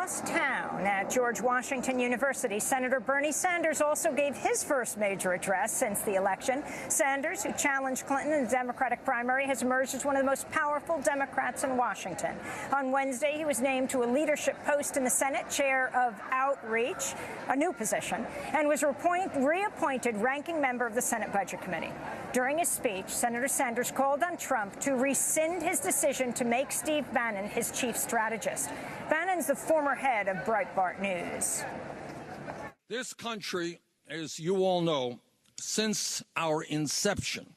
across town at George Washington University, Senator Bernie Sanders also gave his first major address since the election. Sanders, who challenged Clinton in the Democratic primary, has emerged as one of the most powerful Democrats in Washington. On Wednesday, he was named to a leadership post in the Senate, chair of Outreach, a new position, and was reappointed ranking member of the Senate Budget Committee. During his speech, Senator Sanders called on Trump to rescind his decision to make Steve Bannon his chief strategist. Bannon's the former head of Breitbart News. This country, as you all know, since our inception,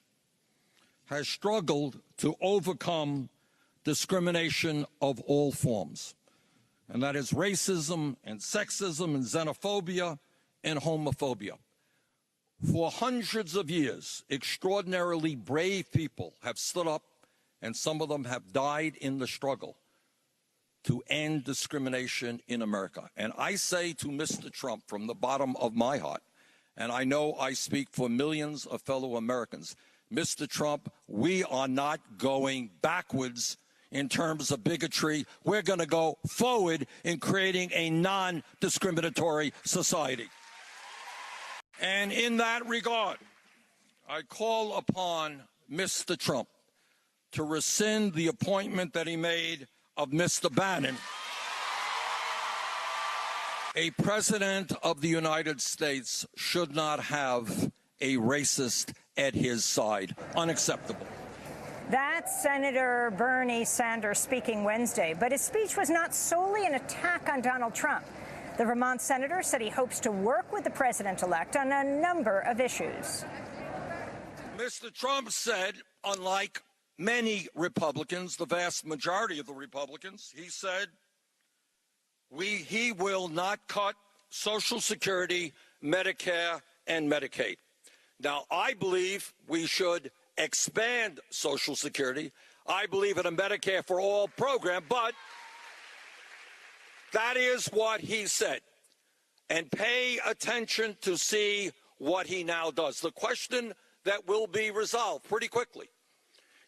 has struggled to overcome discrimination of all forms. And that is racism and sexism and xenophobia and homophobia. For hundreds of years, extraordinarily brave people have stood up, and some of them have died in the struggle to end discrimination in America. And I say to Mr. Trump from the bottom of my heart, and I know I speak for millions of fellow Americans, Mr. Trump, we are not going backwards in terms of bigotry. We're going to go forward in creating a non-discriminatory society. And in that regard, I call upon Mr. Trump to rescind the appointment that he made of Mr. Bannon. A president of the United States should not have a racist at his side. Unacceptable. That's Senator Bernie Sanders speaking Wednesday, but his speech was not solely an attack on Donald Trump. The Vermont senator said he hopes to work with the president-elect on a number of issues. Mr. Trump said, unlike many Republicans, the vast majority of the Republicans, he said he will not cut Social Security, Medicare, and Medicaid. Now, I believe we should expand Social Security. I believe in a Medicare for All program, but that is what he said. And pay attention to see what he now does. The question that will be resolved pretty quickly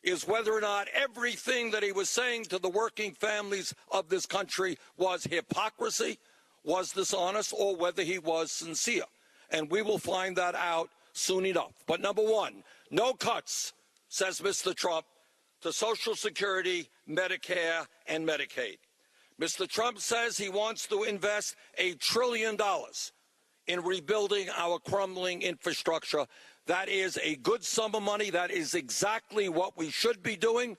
is whether or not everything that he was saying to the working families of this country was hypocrisy, was dishonest, or whether he was sincere. And we will find that out soon enough. But number one, no cuts, says Mr. Trump, to Social Security, Medicare, and Medicaid. Mr. Trump says he wants to invest $1 trillion in rebuilding our crumbling infrastructure. That is a good sum of money. That is exactly what we should be doing,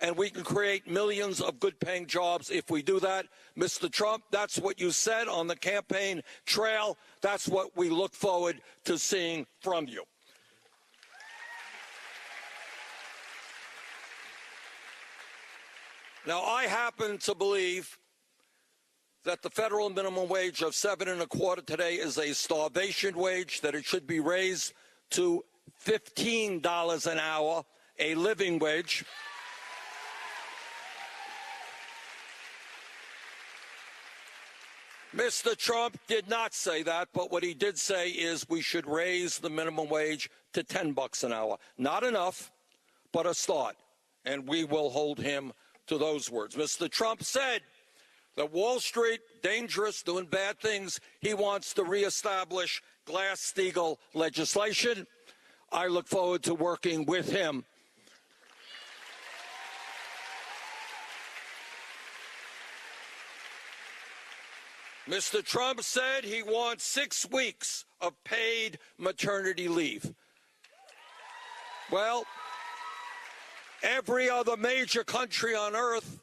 and we can create millions of good-paying jobs if we do that. Mr. Trump, that's what you said on the campaign trail. That's what we look forward to seeing from you. Now, I happen to believe that the federal minimum wage of $7.25 today is a starvation wage, that it should be raised to $15 an hour, a living wage. Mr. Trump did not say that, but what he did say is we should raise the minimum wage to $10 an hour. Not enough, but a start. And we will hold him to those words. Mr. Trump said that Wall Street, dangerous, doing bad things. He wants to reestablish Glass-Steagall legislation. I look forward to working with him. Mr. Trump said he wants 6 weeks of paid maternity leave. Well, every other major country on earth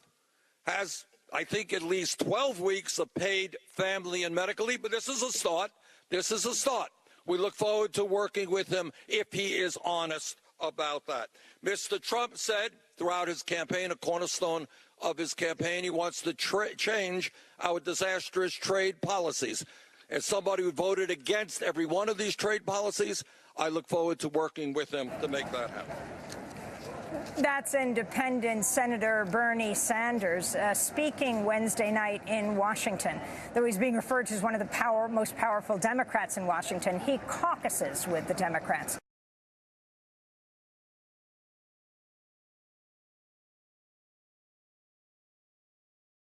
has, I think, at least 12 weeks of paid family and medical leave, but this is a start. This is a start. We look forward to working with him if he is honest about that. Mr. Trump said throughout his campaign, a cornerstone of his campaign, he wants to change our disastrous trade policies. As somebody who voted against every one of these trade policies, I look forward to working with him to make that happen. That's Independent Senator Bernie Sanders speaking Wednesday night in Washington. Though he's being referred to as one of the most powerful Democrats in Washington, he caucuses with the Democrats.